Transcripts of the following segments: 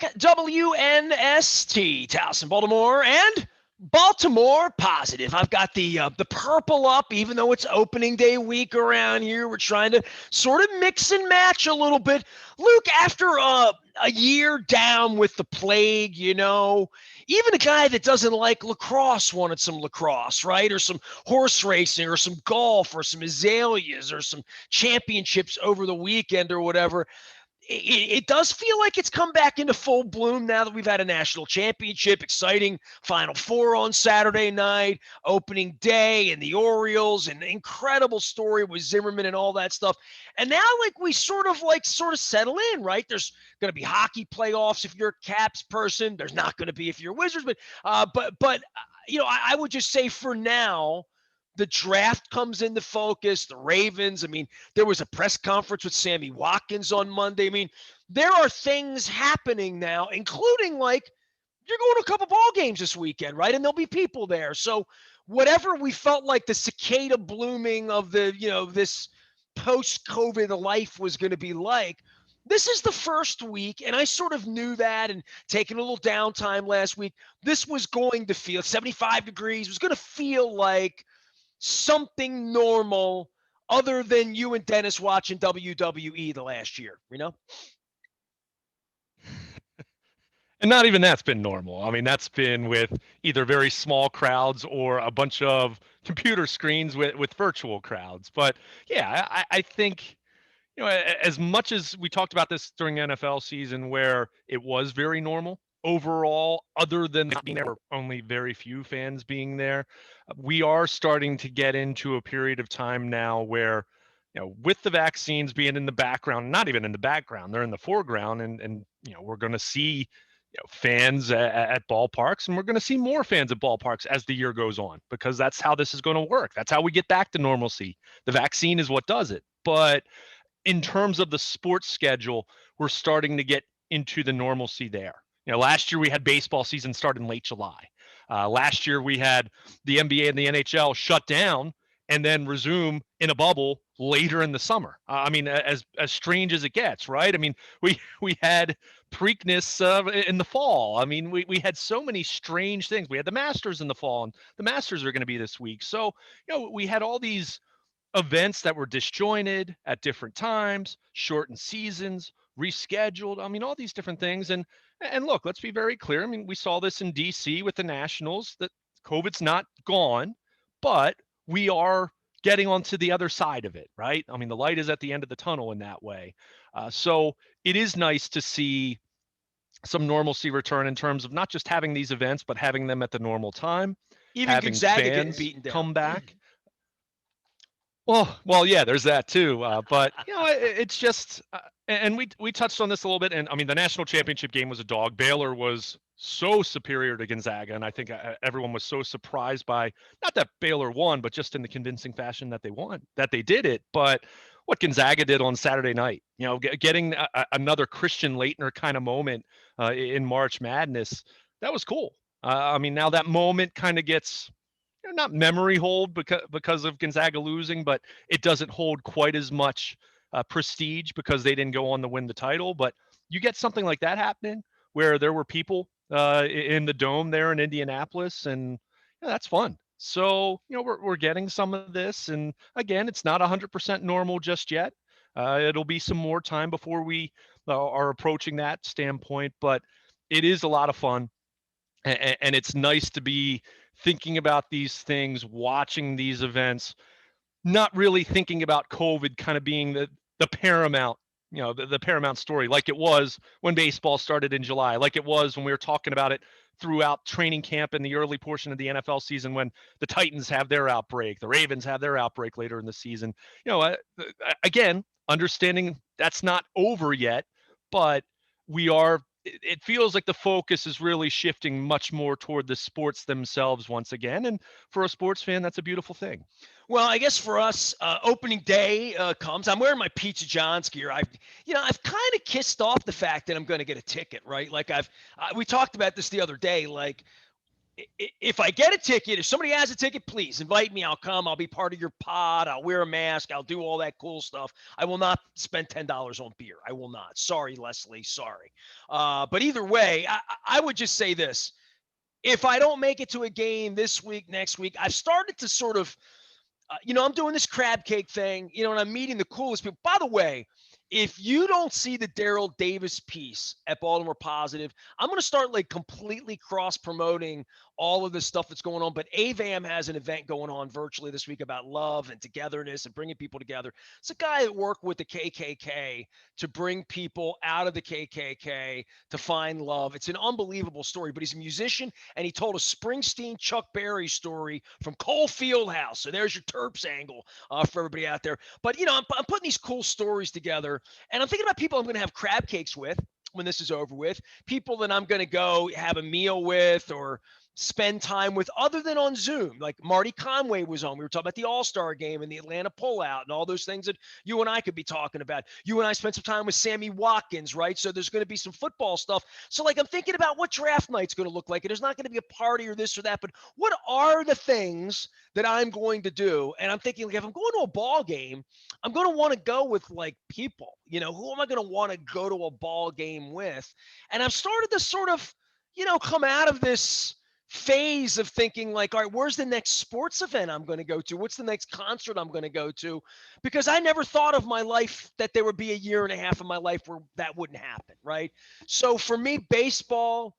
back, WNST, Towson, Baltimore, and Baltimore Positive. I've got the purple up, even though it's opening day week around here. We're trying to sort of mix and match a little bit. Luke, after a year down with the plague, even a guy that doesn't like lacrosse wanted some lacrosse, right? Or some horse racing or some golf or some azaleas or some championships over the weekend or whatever. It does feel like it's come back into full bloom now that we've had a national championship, exciting Final Four on Saturday night, opening day, and the Orioles, and incredible story with Zimmerman and all that stuff. And now, we sort of settle in, right? There's going to be hockey playoffs if you're a Caps person. There's not going to be if you're Wizards, but I would just say for now, the draft comes into focus. The Ravens. There was a press conference with Sammy Watkins on Monday. There are things happening now, including you're going to a couple ball games this weekend, right? And there'll be people there. So whatever we felt like the cicada blooming of this post-COVID life was going to be like, this is the first week, and I sort of knew that, and taking a little downtime last week, this was going to feel 75 degrees, was going to feel like something normal other than you and Dennis watching WWE the last year, And not even that's been normal. That's been with either very small crowds or a bunch of computer screens with virtual crowds. But yeah, I think, as much as we talked about this during NFL season where it was very normal, overall, other than being there, only very few fans being there, we are starting to get into a period of time now where, with the vaccines being in the background, not even in the background, they're in the foreground, and we're going to see fans at ballparks, and we're going to see more fans at ballparks as the year goes on, because that's how this is going to work. That's how we get back to normalcy. The vaccine is what does it. But in terms of the sports schedule, we're starting to get into the normalcy there. Last year we had baseball season start in late July. Last year we had the NBA and the NHL shut down and then resume in a bubble later in the summer. As strange as it gets, right? We had Preakness in the fall. We had so many strange things. We had the Masters in the fall, and the Masters are going to be this week. So, we had all these events that were disjointed at different times, shortened seasons, rescheduled. All these different things. And look, let's be very clear. We saw this in DC with the Nationals, that COVID's not gone, but we are getting onto the other side of it, right? The light is at the end of the tunnel in that way. So it is nice to see some normalcy return in terms of not just having these events, but having them at the normal time. Even having Gonzaga fans getting beaten down. come back. Well, yeah, there's that too. But it's just, and we touched on this a little bit. And the national championship game was a dog. Baylor was so superior to Gonzaga, and I think everyone was so surprised by not that Baylor won, but just in the convincing fashion that they won, that they did it. But what Gonzaga did on Saturday night, getting another Christian Laettner kind of moment in March Madness, that was cool. Now that moment kind of gets, not memory hold because of Gonzaga losing, but it doesn't hold quite as much prestige because they didn't go on to win the title. But you get something like that happening where there were people in the dome there in Indianapolis, and that's fun. So, we're getting some of this. And again, it's not 100% normal just yet. It'll be some more time before we are approaching that standpoint, but it is a lot of fun. And it's nice to be thinking about these things, watching these events, not really thinking about COVID kind of being the paramount, the paramount story, like it was when baseball started in July, like it was when we were talking about it throughout training camp in the early portion of the NFL season, when the Titans have their outbreak, the Ravens have their outbreak later in the season. Again, understanding that's not over yet, but it feels like the focus is really shifting much more toward the sports themselves once again. And for a sports fan, that's a beautiful thing. Well, I guess for us, opening day comes. I'm wearing my Pizza John's gear. I've kind of kissed off the fact that I'm going to get a ticket, right? We talked about this the other day. if I get a ticket, if somebody has a ticket, please invite me. I'll come. I'll be part of your pod. I'll wear a mask. I'll do all that cool stuff. I will not spend $10 on beer. I will not. Sorry, Leslie. Sorry. But either way, I would just say this. If I don't make it to a game this week, next week, I've started to sort of I'm doing this crab cake thing, and I'm meeting the coolest people. By the way, if you don't see the Daryl Davis piece at Baltimore Positive, I'm going to start like completely cross promoting all of the stuff that's going on. But AVAM has an event going on virtually this week about love and togetherness and bringing people together. It's a guy that worked with the KKK to bring people out of the KKK to find love. It's an unbelievable story, but he's a musician and he told a Springsteen Chuck Berry story from Cole Fieldhouse. So there's your Terps angle for everybody out there. But, I'm putting these cool stories together, and I'm thinking about people I'm going to have crab cakes with when this is over with, people that I'm going to go have a meal with or spend time with other than on Zoom. Like Marty Conway was on. We were talking about the All-Star game and the Atlanta pullout and all those things that you and I could be talking about. You and I spent some time with Sammy Watkins, right? So there's going to be some football stuff. So I'm thinking about what draft night's going to look like. And there's not going to be a party or this or that, but what are the things that I'm going to do? And I'm thinking, if I'm going to a ball game, I'm going to want to go with like people, who am I going to want to go to a ball game with? And I've started to sort of, come out of this phase of thinking like, all right, where's the next sports event I'm going to go to? What's the next concert I'm going to go to? Because I never thought of my life that there would be a year and a half of my life where that wouldn't happen, right? So for me, baseball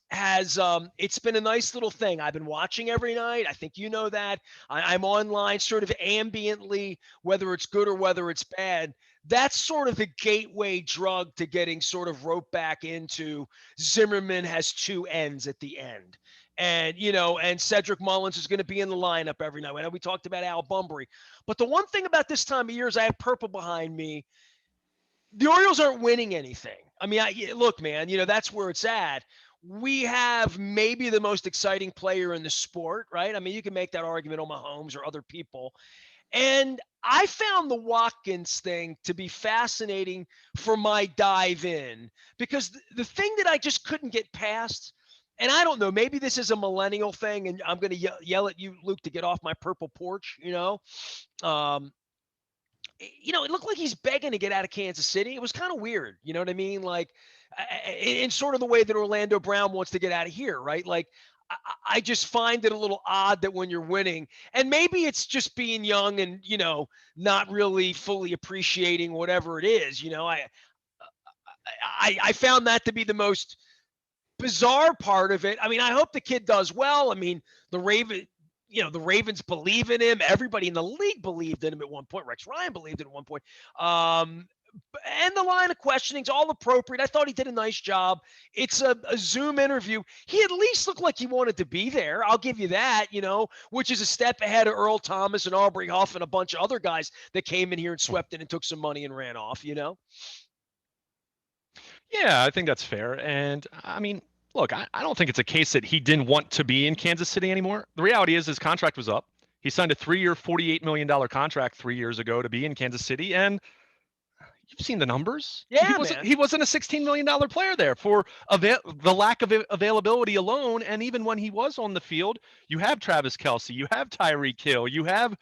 has it's been a nice little thing. I've been watching every night. I think you know that. I'm online sort of ambiently, whether it's good or whether it's bad. That's sort of the gateway drug to getting sort of roped back into Zimmerman has two ends at the end. And Cedric Mullins is going to be in the lineup every night. I know we talked about Al Bunbury. But the one thing about this time of year is I have purple behind me. The Orioles aren't winning anything. I mean, look, man, that's where it's at. We have maybe the most exciting player in the sport, right? I mean, you can make that argument on Mahomes or other people. And I found the Watkins thing to be fascinating for my dive in because the thing that I just couldn't get past, and I don't know, maybe this is a millennial thing, and I'm going to yell at you, Luke, to get off my purple porch, um, it looked like he's begging to get out of Kansas City. It was kind of weird. You know what I mean? Like, in sort of the way that Orlando Brown wants to get out of here, right? Like, I just find it a little odd that when you're winning, and maybe it's just being young and, not really fully appreciating whatever it is. I found that to be the most bizarre part of it. I mean, I hope the kid does well. I mean, the Ravens believe in him. Everybody in the league believed in him at one point. Rex Ryan believed in him at one point. And the line of questioning's all appropriate. I thought he did a nice job. It's a Zoom interview. He at least looked like he wanted to be there. I'll give you that, which is a step ahead of Earl Thomas and Aubrey Huff and a bunch of other guys that came in here and swept it and took some money and ran off, Yeah, I think that's fair. And I mean, look, I don't think it's a case that he didn't want to be in Kansas City anymore. The reality is his contract was up. He signed a 3-year, $48 million contract 3 years ago to be in Kansas City. And you've seen the numbers. Yeah, man. He wasn't a $16 million player there for the lack of availability alone. And even when he was on the field, you have Travis Kelce, you have Tyreek Hill, you have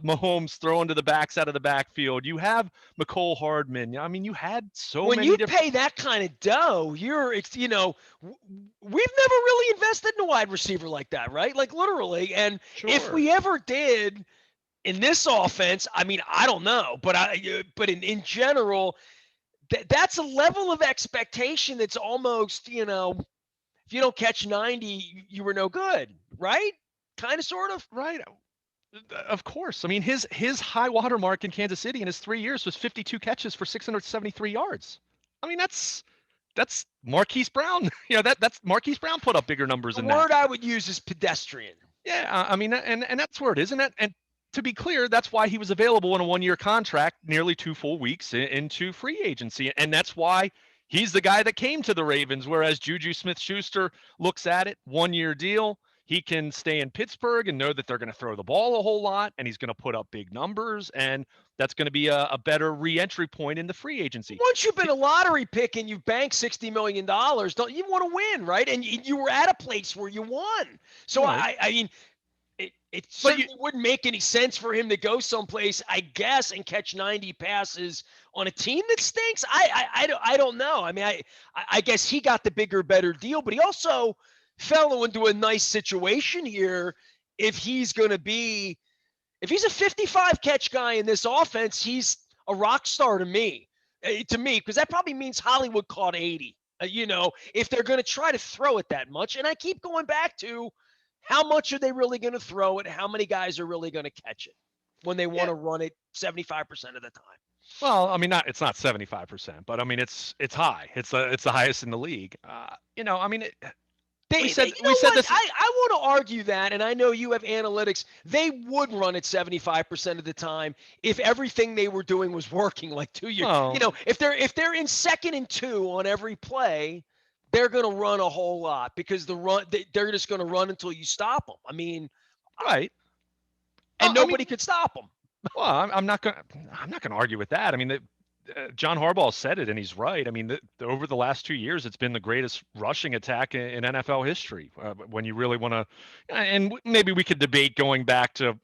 Mahomes throwing to the backs out of the backfield, you have McCole Hardman. I mean, you had so when many you different. pay that kind of dough, we've never really invested in a wide receiver like that, right? Like literally. And if Sure. we ever did, in this offense, I mean, I don't know, but in general, that's a level of expectation that's almost, if you don't catch 90, you were no good, right? Kind of, sort of. Right. Of course. I mean, his high water mark in Kansas City in his 3 years was 52 catches for 673 yards. I mean, that's Marquise Brown. That's Marquise Brown put up bigger numbers The than that. word I would use is pedestrian. Yeah, I mean, and that's where it is. And to be clear, that's why he was available in a 1-year contract, nearly 2 full weeks into free agency, and that's why he's the guy that came to the Ravens. Whereas Juju Smith-Schuster looks at it, 1-year deal. he can stay in Pittsburgh and know that they're going to throw the ball a whole lot and he's going to put up big numbers. And that's going to be a better re-entry point in the free agency. Once you've been a lottery pick and you've banked $60 million, don't you want to win, right? And you were at a place where you won. So, Right. I mean, it But you, certainly wouldn't make any sense for him to go someplace, I guess, and catch 90 passes on a team that stinks. I don't know. I mean, I guess he got the bigger, better deal, but he also fell into a nice situation here. If he's going to be, if he's a 55 catch guy in this offense, he's a rock star to me, because that probably means Hollywood caught 80. If they're going to try to throw it that much, and I keep going back to, how much are they really going to throw it? How many guys are really going to catch it when they want yeah. to run it 75% of the time? Well, I mean, it's not 75%, but I mean, it's high. It's the highest in the league. I mean, we said You know what? this. I want to argue that, and I know you have analytics. They would run it 75% of the time if everything they were doing was working like 2 years. Well, If they're in 2nd and 2 on every play, they're going to run a whole lot because they're just going to run until you stop them. I mean, right. and I mean, nobody could stop them. well, I'm not going to argue with that. I mean, John Harbaugh said it, and he's right. I mean, over the last 2 years, it's been the greatest rushing attack in NFL history. When you really want to, and maybe we could debate going back to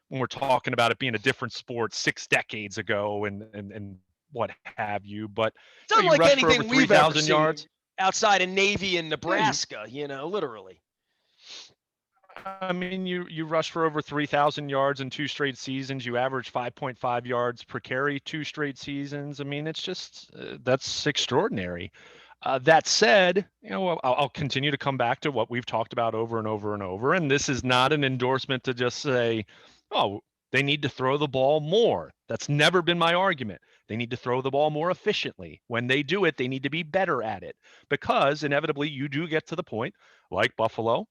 when we're talking about it being a different sport 6 decades ago, and what have you. But It's you unlike rush for over anything we've ever 3,000 seen yards. outside of Navy and Yeah, Nebraska, literally. I mean, you rush for over 3,000 yards in 2 straight seasons. You average 5.5 yards per carry 2 straight seasons. I mean, it's just that's extraordinary. That said, I'll continue to come back to what we've talked about over and over and over. And this is not an endorsement to just say, oh, they need to throw the ball more. That's never been my argument. They need to throw the ball more efficiently. When they do it, they need to be better at it, because inevitably you do get to the point, like Buffalo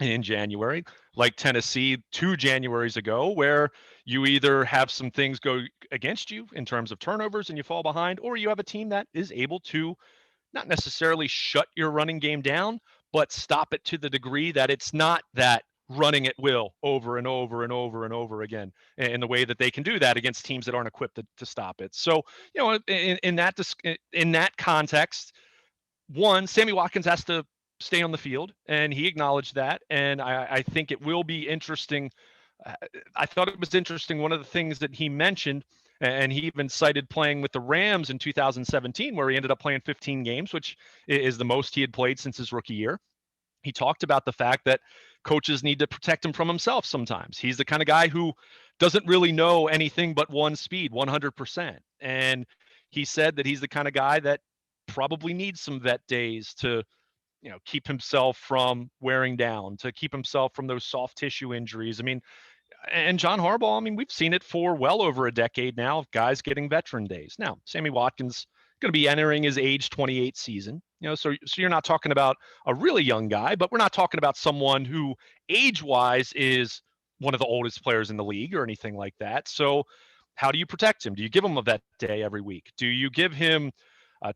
in January, like Tennessee 2 Januaries ago, where you either have some things go against you in terms of turnovers and you fall behind, or you have a team that is able to not necessarily shut your running game down, but stop it to the degree that it's not that running at will over and over and over and over again, in the way that they can do that against teams that aren't equipped to stop it. So, in that context, one, Sammy Watkins has to stay on the field, and he acknowledged that. And I think it will be interesting. I thought it was interesting. One of the things that he mentioned, and he even cited playing with the Rams in 2017, where he ended up playing 15 games, which is the most he had played since his rookie year. He talked about the fact that coaches need to protect him from himself sometimes. He's the kind of guy who doesn't really know anything but one speed, 100%. And he said that he's the kind of guy that probably needs some vet days to keep himself from wearing down, to keep himself from those soft tissue injuries. I mean, and John Harbaugh, I mean, we've seen it for well over a decade now of guys getting veteran days. Now, Sammy Watkins going to be entering his age 28 season, so you're not talking about a really young guy, but we're not talking about someone who age-wise is one of the oldest players in the league or anything like that. So how do you protect him? Do you give him a vet day every week? Do you give him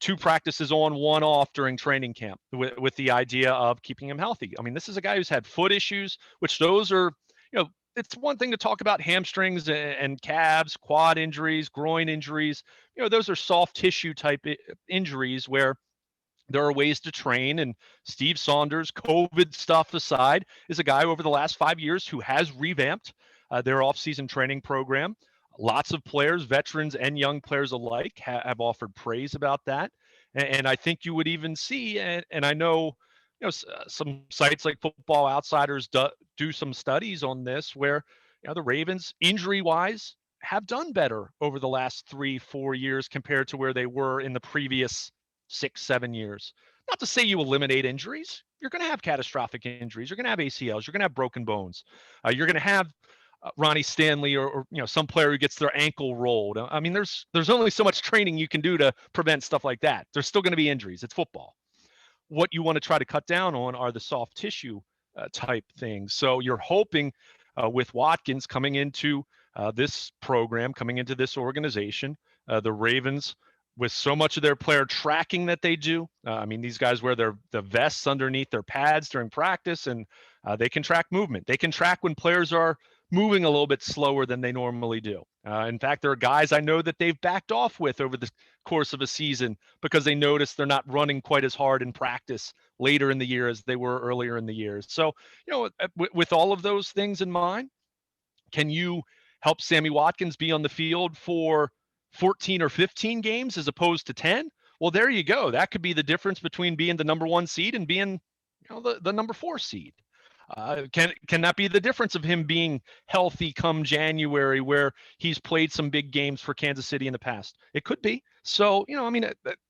2 practices on, 1 off during training camp with the idea of keeping him healthy? I mean, this is a guy who's had foot issues, which those are, it's one thing to talk about hamstrings and calves, quad injuries, groin injuries. Those are soft tissue type injuries where there are ways to train. And Steve Saunders, COVID stuff aside, is a guy over the last 5 years who has revamped their offseason training program. Lots of players, veterans and young players alike, have offered praise about that. And I think you would even see, and I know, some sites like Football Outsiders do some studies on this, where the Ravens, injury-wise, have done better over the last 3-4 years compared to where they were in the previous 6-7 years. Not to say you eliminate injuries. You're going to have catastrophic injuries. You're going to have ACLs. You're going to have broken bones. You're going to have Ronnie Stanley or some player who gets their ankle rolled. I mean, there's only so much training you can do to prevent stuff like that. There's still going to be injuries. It's football. What you want to try to cut down on are the soft tissue type things. So you're hoping with Watkins coming into this program, coming into this organization, the Ravens, with so much of their player tracking that they do. I mean, these guys wear the vests underneath their pads during practice, and They can track movement. They can track when players are moving a little bit slower than they normally do. In fact, there are guys I know that they've backed off with over the course of a season because they notice they're not running quite as hard in practice later in the year as they were earlier in the year. So, with all of those things in mind, can you help Sammy Watkins be on the field for 14 or 15 games as opposed to 10? Well, there you go. That could be the difference between being the number 1 seed and being, the number 4 seed. Can that be the difference of him being healthy come January, where he's played some big games for Kansas City in the past? It could be. So,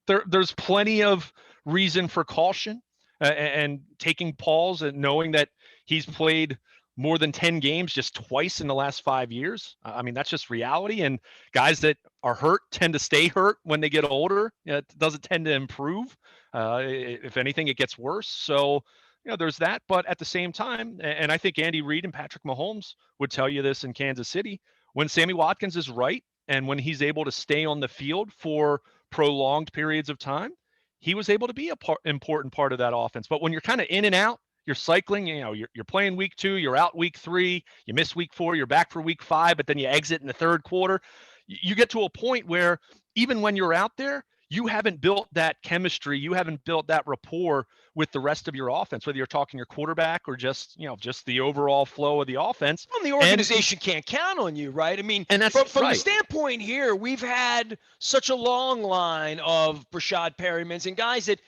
there's plenty of reason for caution, and taking pause and knowing that he's played more than 10 games just twice in the last 5 years. I mean, that's just reality. And guys that are hurt tend to stay hurt when they get older. It doesn't tend to improve. If anything, it gets worse. So, there's that. But at the same time, and I think Andy Reid and Patrick Mahomes would tell you this in Kansas City, when Sammy Watkins is right and when he's able to stay on the field for prolonged periods of time, he was able to be important part of that offense. But when you're kind of in and out, you're cycling, you're playing week 2, you're out week 3, you miss week 4, you're back for week 5, but then you exit in the third quarter. You get to a point where even when you're out there, you haven't built that chemistry, you haven't built that rapport with the rest of your offense, whether you're talking your quarterback or just the overall flow of the offense. Well, the organization can't count on you, right? I mean, and that's from right. the standpoint here, we've had such a long line of Brashad Perrymans and guys that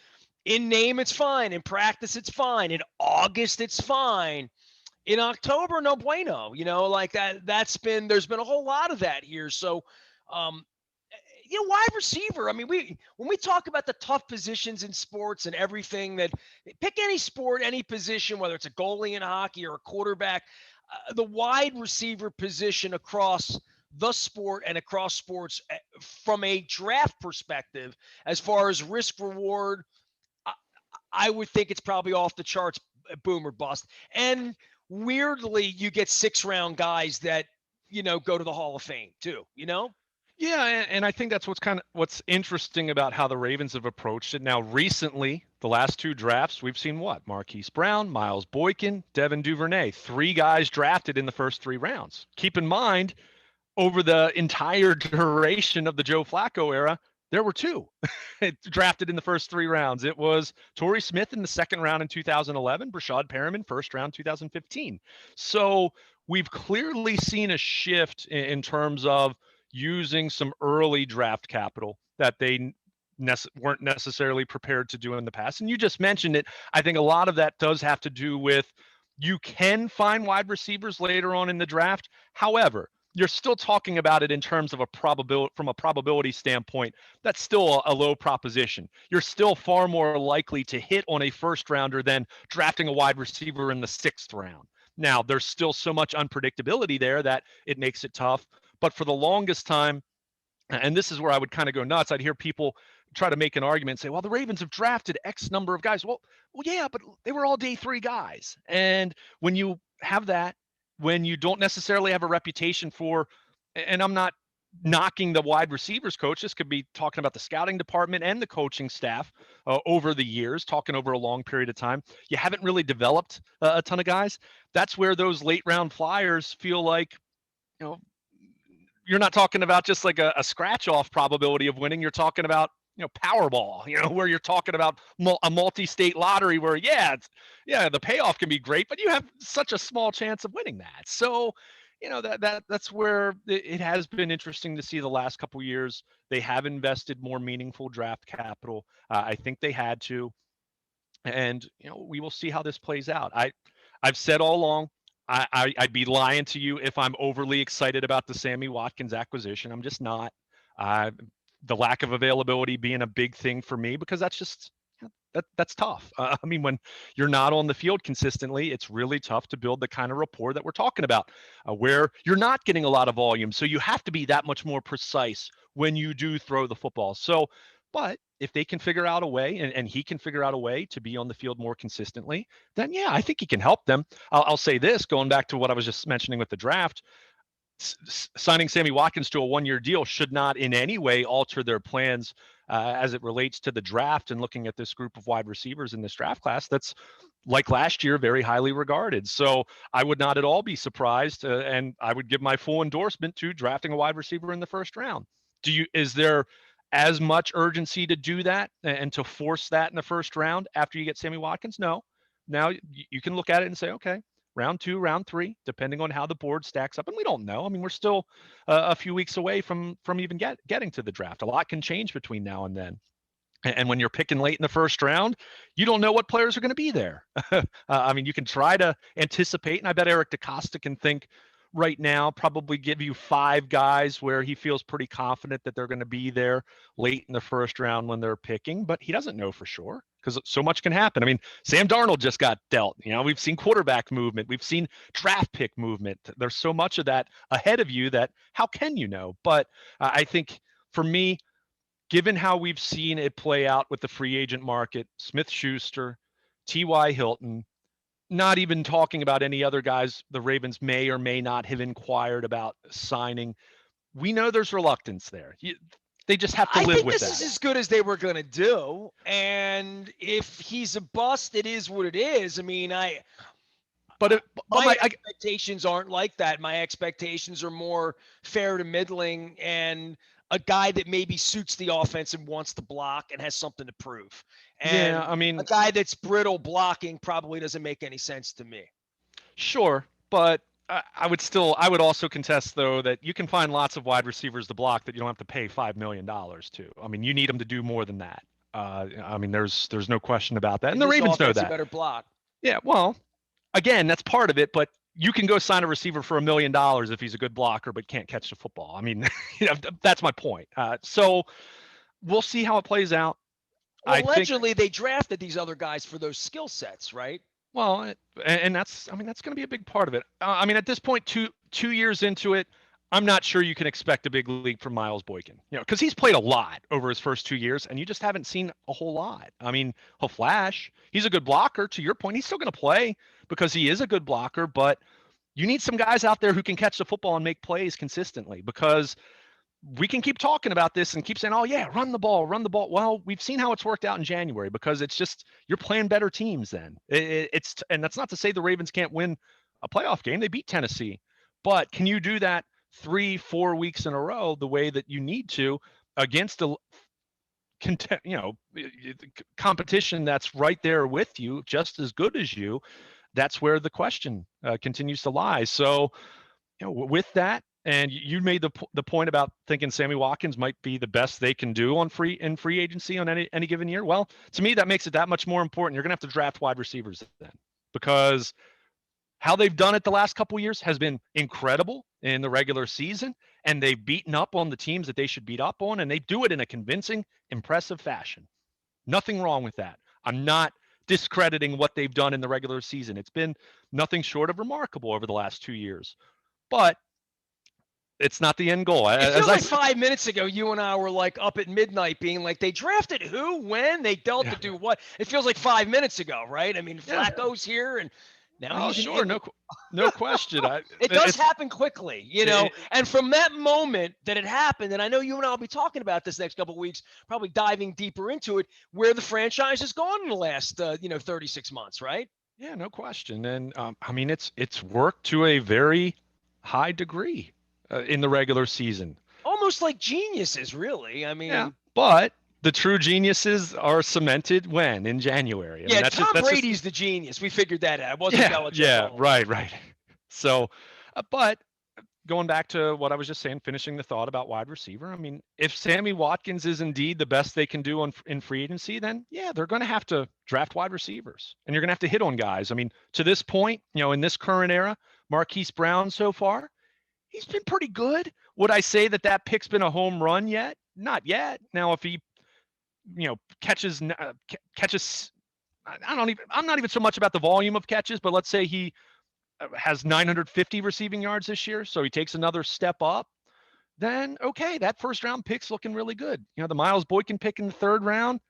in name it's fine, in practice it's fine, in August it's fine. In October, no bueno, like that. There's been a whole lot of that here. So, wide receiver. I mean, when we talk about the tough positions in sports and everything, that pick any sport, any position, whether it's a goalie in hockey or a quarterback, the wide receiver position across the sport and across sports from a draft perspective, as far as risk reward, I would think it's probably off the charts, boom or bust. And weirdly, you get 6-round guys that, go to the Hall of Fame too, Yeah, and I think that's what's interesting about how the Ravens have approached it. Now, recently, the last 2 drafts, we've seen what? Marquise Brown, Miles Boykin, Devin Duvernay, 3 guys drafted in the first 3 rounds. Keep in mind, over the entire duration of the Joe Flacco era, there were 2 drafted in the first 3 rounds. It was Torrey Smith in the second round in 2011, Brashad Perriman, first round 2015. So we've clearly seen a shift in terms of using some early draft capital that they weren't necessarily prepared to do in the past. And you just mentioned it. I think a lot of that does have to do with, you can find wide receivers later on in the draft. However, you're still talking about it in terms of from a probability standpoint. That's still a low proposition. You're still far more likely to hit on a first rounder than drafting a wide receiver in the 6th round. Now, there's still so much unpredictability there that it makes it tough. But for the longest time, and this is where I would kind of go nuts, I'd hear people try to make an argument and say, well, the Ravens have drafted X number of guys. Well, yeah, but they were all day 3 guys. And when you have that, when you don't necessarily have a reputation for, and I'm not knocking the wide receivers coach, this could be talking about the scouting department and the coaching staff over the years, talking over a long period of time, you haven't really developed a ton of guys. That's where those late round flyers feel like, you're not talking about just like a scratch off probability of winning. You're talking about, Powerball, where you're talking about a multi-state lottery where, the payoff can be great, but you have such a small chance of winning that. So, that's where it has been interesting to see the last couple of years. They have invested more meaningful draft capital. I think they had to, and we will see how this plays out. I've said all along, I'd be lying to you if I'm overly excited about the Sammy Watkins acquisition. I'm just not. The lack of availability being a big thing for me, because that's just that's tough. I mean, when you're not on the field consistently, it's really tough to build the kind of rapport that we're talking about, where you're not getting a lot of volume. So you have to be that much more precise when you do throw the football. So, but if they can figure out a way, and he can figure out a way to be on the field more consistently, then yeah, I think he can help them. I'll say this, going back to what I was just mentioning with the draft, signing Sammy Watkins to a 1-year deal should not in any way alter their plans as it relates to the draft and looking at this group of wide receivers in this draft class. That's like last year, very highly regarded. So I would not at all be surprised, and I would give my full endorsement to drafting a wide receiver in the first round. Is there as much urgency to do that and to force that in the first round after you get Sammy Watkins? No. Now you can look at it and say, okay, round 2, round 3, depending on how the board stacks up, and we don't know. I mean, we're still a few weeks away from even getting to the draft. A lot can change between now and then. And when you're picking late in the first round, you don't know what players are going to be there. I mean, you can try to anticipate, and I bet Eric DeCosta can think right now, probably give you 5 guys where he feels pretty confident that they're going to be there late in the first round when they're picking, but he doesn't know for sure because so much can happen. I mean, Sam Darnold just got dealt. We've seen quarterback movement, we've seen draft pick movement. There's so much of that ahead of you that how can you know? But I think for me, given how we've seen it play out with the free agent market, Smith-Schuster, T.Y. Hilton, not even talking about any other guys the Ravens may or may not have inquired about signing. We know there's reluctance there. They just have to I live think with this that. is as good as they were going to do. And if he's a bust, it is what it is. I mean, my expectations aren't like that. My expectations are more fair to middling and a guy that maybe suits the offense and wants to block and has something to prove. And yeah, I mean, a guy that's brittle blocking probably doesn't make any sense to me. sure, but I would also contest though that you can find lots of wide receivers to block that you don't have to pay $5 million to. I mean, you need them to do more than that. I mean, there's no question about that, and the this Ravens know offense, you that. better block. Yeah, well, again, that's part of it, but you can go sign a receiver for $1 million if he's a good blocker but can't catch the football. I mean, that's my point. So we'll see how it plays out. Well, I think. allegedly, they drafted these other guys for those skill sets, right? Well, and that's going to be a big part of it. I mean, at this point, two years into it, I'm not sure you can expect a big league from Miles Boykin, because he's played a lot over his first 2 years, and you just haven't seen a whole lot. I mean, he'll flash. He's a good blocker. To your point, he's still going to play because he is a good blocker, but you need some guys out there who can catch the football and make plays consistently, because we can keep talking about this and keep saying, oh yeah, run the ball, run the ball. Well, we've seen how it's worked out in January because it's just, you're playing better teams then. And that's not to say the Ravens can't win a playoff game. They beat Tennessee, but can you do that 3-4 weeks in a row the way that you need to against a competition that's right there with you, just as good as you? That's where the question continues to lie. So, with that, and you made the point about thinking Sammy Watkins might be the best they can do on free agency on any given year. Well, to me, that makes it that much more important. You're going to have to draft wide receivers then, because how they've done it the last couple of years has been incredible in the regular season, and they've beaten up on the teams that they should beat up on, and they do it in a convincing, impressive fashion. Nothing wrong with that. I'm not discrediting what they've done in the regular season. It's been nothing short of remarkable over the last 2 years. But it's not the end goal. It feels like 5 minutes ago, you and I were like up at midnight being like, they drafted who, when, they dealt to do what. It feels like 5 minutes ago, right? I mean, Flacco's here, and now he's sure, no question. It does happen quickly, and from that moment that it happened, and I know you and I will be talking about this next couple of weeks, probably diving deeper into it, where the franchise has gone in the last, 36 months, right? Yeah, no question. And I mean, it's worked to a very high degree in the regular season. Almost like geniuses, really. I mean, yeah, but the true geniuses are cemented when? In January. I mean, Tom Brady's the genius. We figured that out. It wasn't Belichick. Yeah, right. So, but going back to what I was just saying, finishing the thought about wide receiver, I mean, if Sammy Watkins is indeed the best they can do in free agency, then yeah, they're going to have to draft wide receivers, and you're going to have to hit on guys. I mean, to this point, in this current era, Marquise Brown so far, he's been pretty good. Would I say that pick's been a home run yet? Not yet. Now, if he, catches, I'm not even so much about the volume of catches, but let's say he has 950 receiving yards this year, so he takes another step up, then okay, that first round pick's looking really good. The Miles Boykin pick in the third round,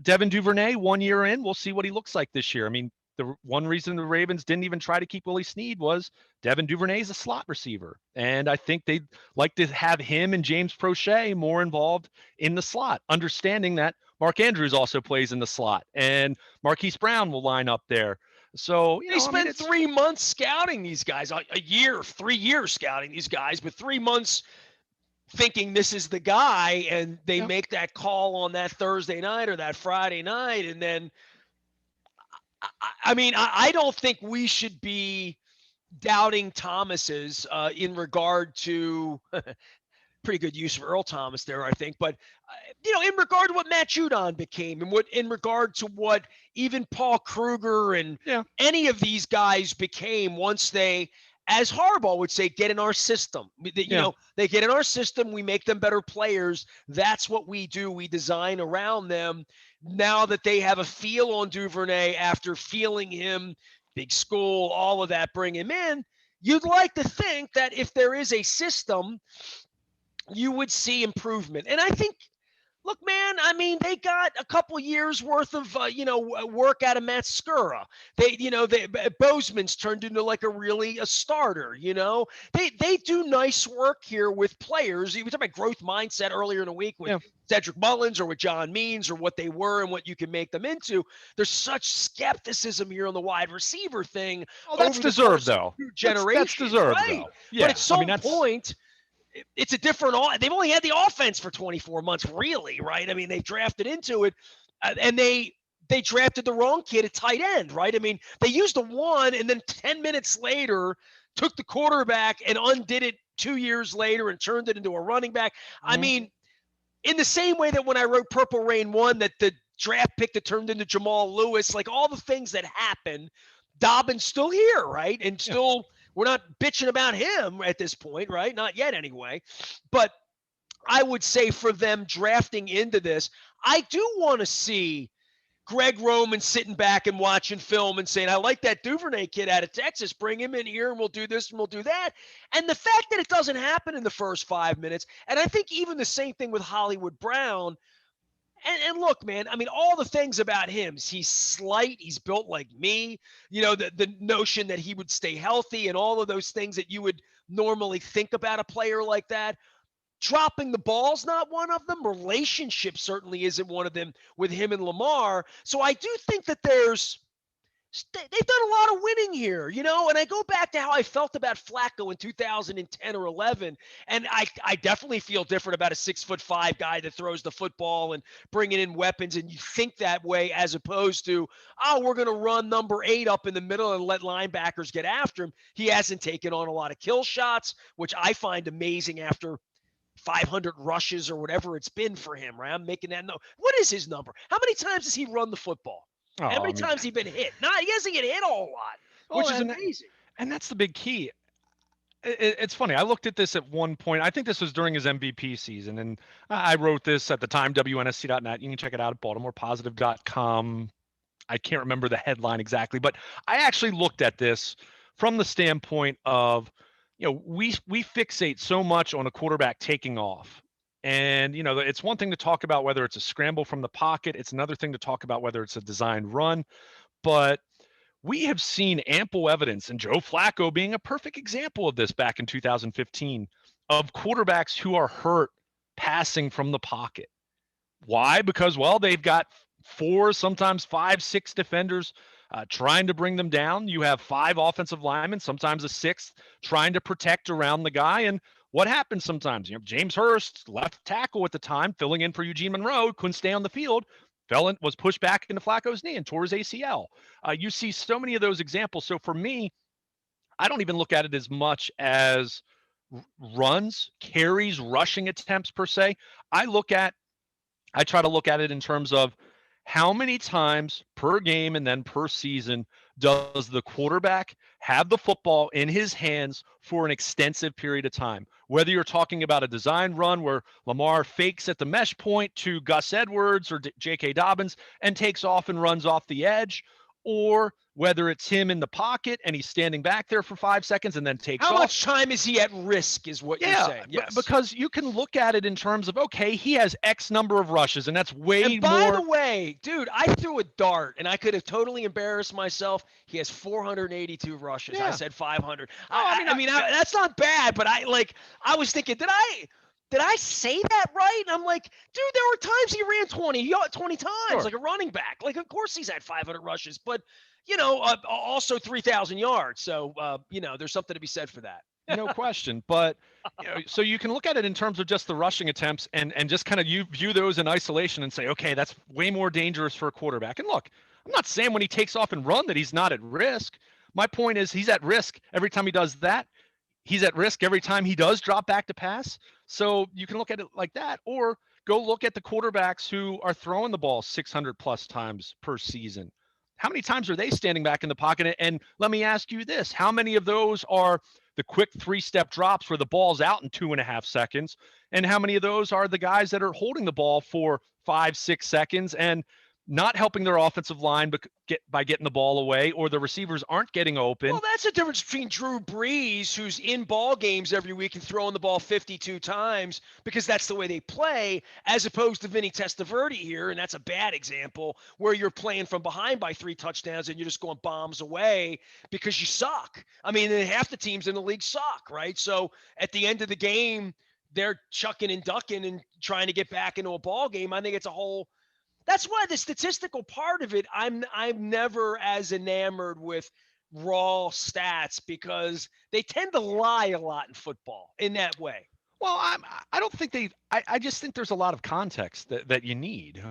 Devin Duvernay 1 year in, we'll see what he looks like this year. I mean, the one reason the Ravens didn't even try to keep Willie Snead was Devin Duvernay is a slot receiver, and I think they'd like to have him and James Prochet more involved in the slot, understanding that Mark Andrews also plays in the slot, and Marquise Brown will line up there. So, They I mean, spent it's 3 months scouting these guys, a year, 3 years scouting these guys, but 3 months thinking this is the guy, and they yeah, make that call on that Thursday night or that Friday night. And then, I mean, I don't think we should be doubting Thomas's in regard to pretty good use of Earl Thomas there, I think. But in regard to what Matt Judon became, and what in regard to what even Paul Kruger and yeah, any of these guys became once they, as Harbaugh would say, get in our system. yeah. They get in our system. We make them better players. That's what we do. We design around them. Now that they have a feel on Duvernay after feeling him, big school, all of that, bring him in. You'd like to think that if there is a system, you would see improvement. And I think, look, man, I mean, they got a couple years worth of, work out of Matt Skura. Bozeman's turned into like a starter. They do nice work here with players. You were talking about growth mindset earlier in the week with Yeah. Cedric Mullins or with John Means or what they were and what you can make them into. There's such skepticism here on the wide receiver thing Oh, that's over the deserved course of though. two That's generations, deserved right? though. But Yeah. at I mean, some that's point, it's a different. They've only had the offense for 24 months, really, right? I mean, they drafted into it, and they drafted the wrong kid at tight end, right? I mean, they used the one, and then 10 minutes later took the quarterback and undid it 2 years later and turned it into a running back. I mean, in the same way that when I wrote Purple Rain 1, that the draft pick that turned into Jamal Lewis, like all the things that happened, Dobbins still here, right? And yeah. still, we're not bitching about him at this point, right? Not yet, anyway. But I would say for them drafting into this, I do want to see Greg Roman sitting back and watching film and saying, I like that Duvernay kid out of Texas. Bring him in here and we'll do this and we'll do that. And the fact that it doesn't happen in the first 5 minutes, and I think even the same thing with Hollywood Brown. And look, man, I mean, all the things about him, he's slight, he's built like me, the notion that he would stay healthy and all of those things that you would normally think about a player like that. Dropping the ball's not one of them. Relationship certainly isn't one of them with him and Lamar. So I do think that they've done a lot of winning here, and I go back to how I felt about Flacco in 2010 or 11. And I definitely feel different about a 6'5" guy that throws the football and bringing in weapons. And you think that way as opposed to, we're going to run number 8 up in the middle and let linebackers get after him. He hasn't taken on a lot of kill shots, which I find amazing after 500 rushes or whatever it's been for him, right? I'm making that note. What is his number? How many times does he run the football? How Oh, many I mean, times has he been hit? No, he hasn't get hit a whole lot, well, which is amazing. and that's the big key. It's funny. I looked at this at one point. I think this was during his MVP season, and I wrote this at the time, WNST.net. You can check it out at BaltimorePositive.com. I can't remember the headline exactly, but I actually looked at this from the standpoint of, we fixate so much on a quarterback taking off. And, it's one thing to talk about whether it's a scramble from the pocket. It's another thing to talk about whether it's a designed run. But we have seen ample evidence, and Joe Flacco being a perfect example of this back in 2015, of quarterbacks who are hurt passing from the pocket. Why? Because, well, they've got 4, sometimes 5, 6 defenders trying to bring them down. You have 5 offensive linemen, sometimes a 6th, trying to protect around the guy. And what happens sometimes? James Hurst, left tackle at the time, filling in for Eugene Monroe, couldn't stay on the field, was pushed back into Flacco's knee and tore his ACL. You see so many of those examples. So for me, I don't even look at it as much as runs, carries, rushing attempts per se. I try to look at it in terms of how many times per game and then per season does the quarterback have the football in his hands for an extensive period of time? Whether you're talking about a design run where Lamar fakes at the mesh point to Gus Edwards or J.K. Dobbins and takes off and runs off the edge, or whether it's him in the pocket and he's standing back there for 5 seconds and then takes How off. much time is he at risk is what you're saying. Yes. Because you can look at it in terms of, okay, he has X number of rushes, and that's way and by more. the way, dude, I threw a dart and I could have totally embarrassed myself. He has 482 rushes. I Yeah. said 500. Oh, I mean, that's not bad, but I was thinking, did I? did I say that right? And I'm like, dude, there were times he ran 20 times, Sure. like a running back. Like, of course he's had 500 rushes, but, also 3,000 yards. So, there's something to be said for that. No question. But so you can look at it in terms of just the rushing attempts and just kind of you view those in isolation and say, okay, that's way more dangerous for a quarterback. And look, I'm not saying when he takes off and run that he's not at risk. My point is he's at risk every time he does that. He's at risk every time he does drop back to pass. So you can look at it like that, or go look at the quarterbacks who are throwing the ball 600 plus times per season. How many times are they standing back in the pocket? And let me ask you this: how many of those are the quick 3-step drops where the ball's out in 2.5 seconds? And how many of those are the guys that are holding the ball for 5-6 seconds and not helping their offensive line by getting the ball away, or the receivers aren't getting open? Well, that's the difference between Drew Brees, who's in ball games every week and throwing the ball 52 times because that's the way they play, as opposed to Vinny Testaverde here, and that's a bad example, where you're playing from behind by 3 touchdowns and you're just going bombs away because you suck. I mean, half the teams in the league suck, right? So at the end of the game, they're chucking and ducking and trying to get back into a ball game. I think it's a whole – that's why the statistical part of it, I'm never as enamored with raw stats because they tend to lie a lot in football in that way. Well, I don't think I just think there's a lot of context that you need.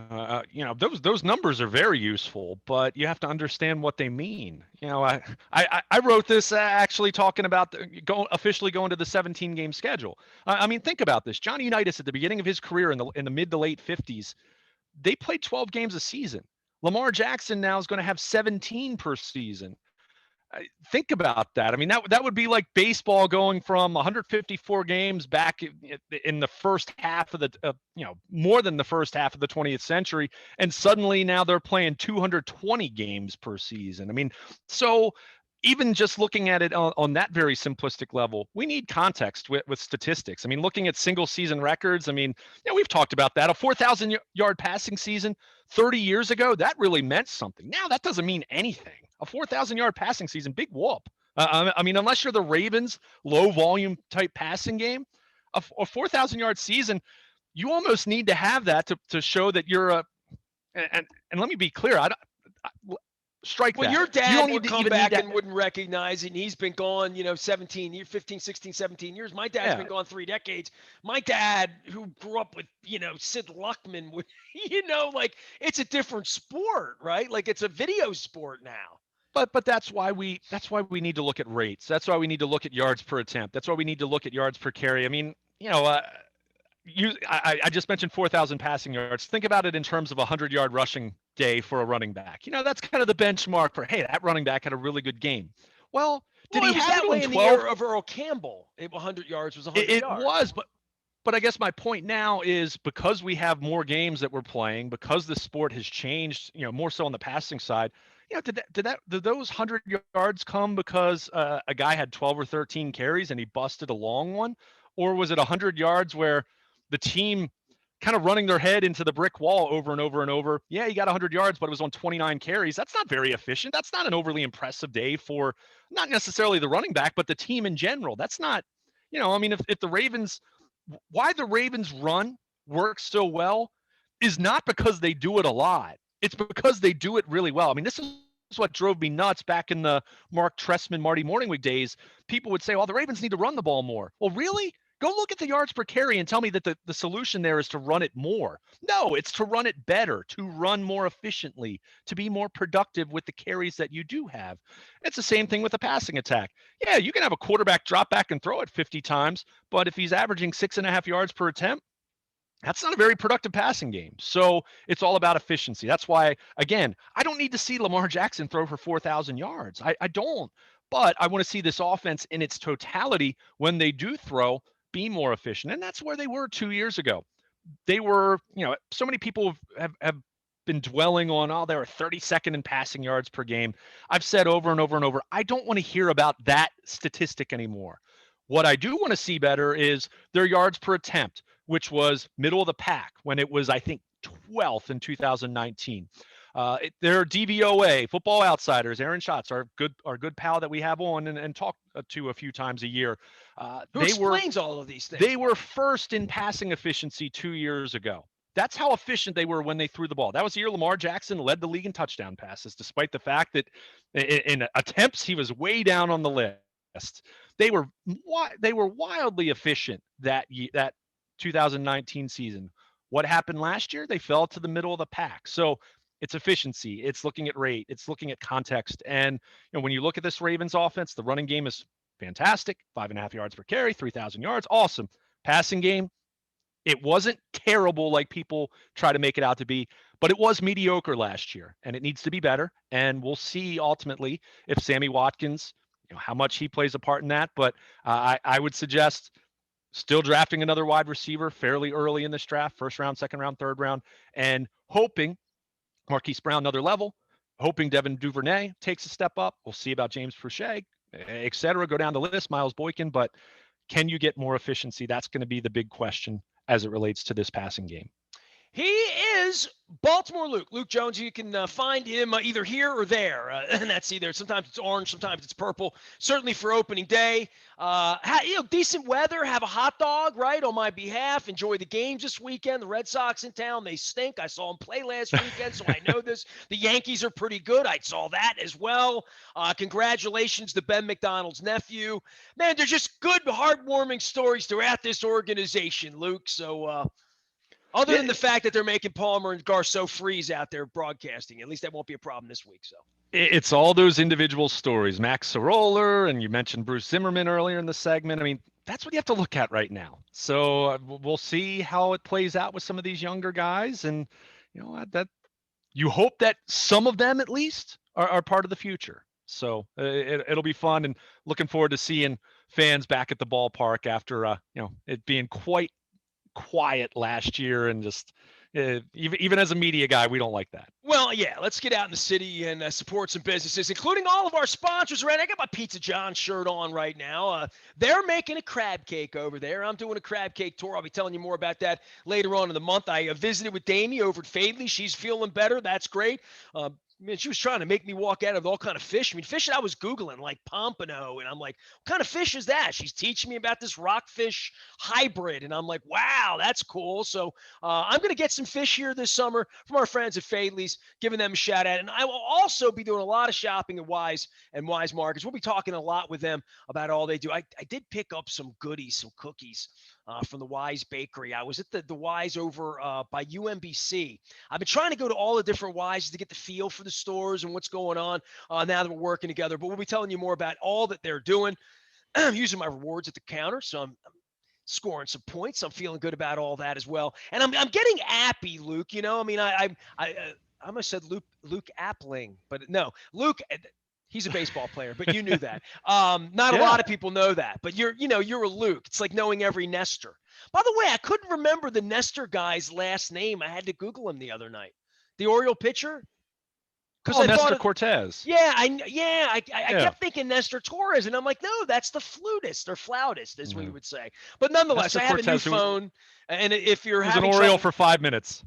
Those numbers are very useful, but you have to understand what they mean. I wrote this actually talking about officially going to the 17 game schedule. I mean, think about this. Johnny Unitas at the beginning of his career in the mid to late 50s, they played 12 games a season. Lamar Jackson now is going to have 17 per season. Think about that. I mean, that would be like baseball going from 154 games back in the first half of more than the first half of the 20th century, and suddenly now they're playing 220 games per season. I mean, so even just looking at it on that very simplistic level, we need context with statistics. I mean, looking at single season records, I mean, we've talked about that. A 4,000 yard passing season 30 years ago, that really meant something. Now that doesn't mean anything. A 4,000 yard passing season, big whoop. I mean, unless you're the Ravens, low volume type passing game, a 4,000 yard season, you almost need to have that to show that you're a. And let me be clear, strike well, that. your dad you don't would need to come even back need that. and wouldn't recognize it, and he's been gone, 17 years, 15, 16, 17 years. My dad's been gone 3 decades. My dad, who grew up with, Sid Luckman, would, like it's a different sport, right? Like it's a video sport now. But that's why we need to look at rates. That's why we need to look at yards per attempt. That's why we need to look at yards per carry. I mean, I just mentioned 4,000 passing yards. Think about it in terms of a 100-yard rushing day for a running back. That's kind of the benchmark for, hey, that running back had a really good game. Well, did he have that way in 12? The era of Earl Campbell? 100 yards was 100 yards. It was, but I guess my point now is because we have more games that we're playing, because the sport has changed, more so on the passing side. Did those 100 yards come because a guy had 12 or 13 carries and he busted a long one, or was it 100 yards where the team kind of running their head into the brick wall over and over and over? Yeah, he got 100 yards, but it was on 29 carries. That's not very efficient. That's not an overly impressive day for not necessarily the running back, but the team in general. That's not, I mean, if the Ravens, why the Ravens run works so well is not because they do it a lot. It's because they do it really well. I mean, this is what drove me nuts back in the Mark Trestman, Marty Morningwig days. People would say, well, the Ravens need to run the ball more. Well, really? Go look at the yards per carry and tell me that the solution there is to run it more. No, it's to run it better, to run more efficiently, to be more productive with the carries that you do have. It's the same thing with the passing attack. Yeah, you can have a quarterback drop back and throw it 50 times, but if he's averaging 6.5 yards per attempt, that's not a very productive passing game. So it's all about efficiency. That's why, again, I don't need to see Lamar Jackson throw for 4,000 yards. I don't. But I want to see this offense in its totality when they do throw be more efficient. And that's where they were 2 years ago. They were, so many people have been dwelling on, they were 32nd in passing yards per game. I've said over and over and over, I don't want to hear about that statistic anymore. What I do want to see better is their yards per attempt, which was middle of the pack when it was, I think, 12th in 2019. They're DVOA, Football Outsiders. Aaron Schatz, our good pal that we have on and talk to a few times a year. Who explains all of these things? They were first in passing efficiency 2 years ago. That's how efficient they were when they threw the ball. That was the year Lamar Jackson led the league in touchdown passes, despite the fact that in attempts he was way down on the list. They were wildly efficient that 2019 season. What happened last year? They fell to the middle of the pack. So it's efficiency. It's looking at rate. It's looking at context. And when you look at this Ravens offense, the running game is fantastic. 5.5 yards per carry, 3,000 yards, awesome. Passing game, it wasn't terrible like people try to make it out to be, but it was mediocre last year, and it needs to be better. And we'll see ultimately if Sammy Watkins, how much he plays a part in that. But I would suggest still drafting another wide receiver fairly early in this draft, first round, second round, third round, and hoping Marquise Brown another level, hoping Devin Duvernay takes a step up. We'll see about James Prochet, et cetera. Go down the list, Miles Boykin, but can you get more efficiency? That's going to be the big question as it relates to this passing game. He is Baltimore Luke. Luke Jones, you can find him either here or there. And that's either, sometimes it's orange, sometimes it's purple. Certainly for opening day. Decent weather, have a hot dog, right, on my behalf. Enjoy the games this weekend. The Red Sox in town, they stink. I saw them play last weekend, so I know this. The Yankees are pretty good. I saw that as well. Congratulations to Ben McDonald's nephew. Man, there's just good, heartwarming stories throughout this organization, Luke. So, other than the fact that they're making Palmer and Garceau freeze out there broadcasting, at least that won't be a problem this week. So it's all those individual stories. Max Soroller, and you mentioned Bruce Zimmerman earlier in the segment. I mean, that's what you have to look at right now. So we'll see how it plays out with some of these younger guys, and that you hope that some of them at least are part of the future. So it'll be fun, and looking forward to seeing fans back at the ballpark after it being quite quiet last year, and just even as a media guy, we don't like that. Well, yeah, let's get out in the city and support some businesses, including all of our sponsors. Right, I got my Pizza John shirt on right now. They're making a crab cake over there. I'm doing a crab cake tour. I'll be telling you more about that later on in the month. I visited with Damie over at Fadley. She's feeling better. That's great. She was trying to make me walk out of all kind of fish. I mean, fish I was Googling, like pompano. And I'm like, what kind of fish is that? She's teaching me about this rockfish hybrid. And I'm like, wow, that's cool. So I'm going to get some fish here this summer from our friends at Fadley's, giving them a shout out. And I will also be doing a lot of shopping at Wise and Wise Markets. We'll be talking a lot with them about all they do. I did pick up some goodies, some cookies from the Wise Bakery. I was at the Wise over by UMBC. I've been trying to go to all the different Wises to get the feel for the stores and what's going on now that we're working together. But we'll be telling you more about all that they're doing. I'm using my rewards at the counter, so I'm scoring some points. I'm feeling good about all that as well. And I'm getting appy, Luke. I mean, I almost said Luke Appling, but no, Luke. He's a baseball player, but you knew that. Not a lot of people know that, but you're a Luke. It's like knowing every Nestor. By the way, I couldn't remember the Nestor guy's last name. I had to Google him the other night. The Oriole pitcher. Because Nestor Cortez. Yeah, I kept thinking Nestor Torres, and I'm like, no, that's the flutist or flautist, is what you would say. But nonetheless, Nestor I have Cortez, a new phone, and if you're having having an Oriole for 5 minutes,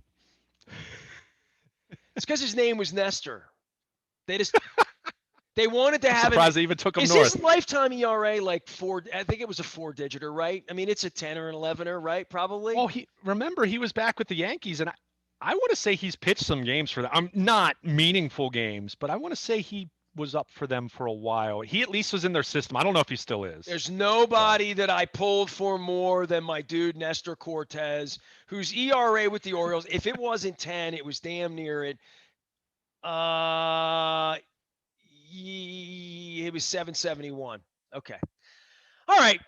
it's because his name was Nestor. They wanted to have surprised they even took him north. Is his lifetime ERA like 4? I think it was a 4-digiter, right? I mean, it's a 10 or an 11er, right? Probably. Well, he was back with the Yankees, and I want to say he's pitched some games for them. Not meaningful games, but I want to say he was up for them for a while. He at least was in their system. I don't know if he still is. There's nobody that I pulled for more than my dude Nestor Cortez, whose ERA with the Orioles, if it wasn't 10, it was damn near it. It was 771. Okay. All right.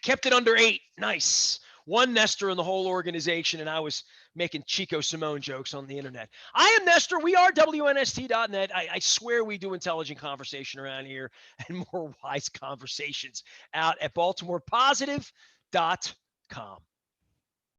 Kept it under 8. Nice. One Nestor in the whole organization, and I was making Chico Simone jokes on the internet. I am Nestor. We are WNST.net. I swear we do intelligent conversation around here and more wise conversations out at BaltimorePositive.com.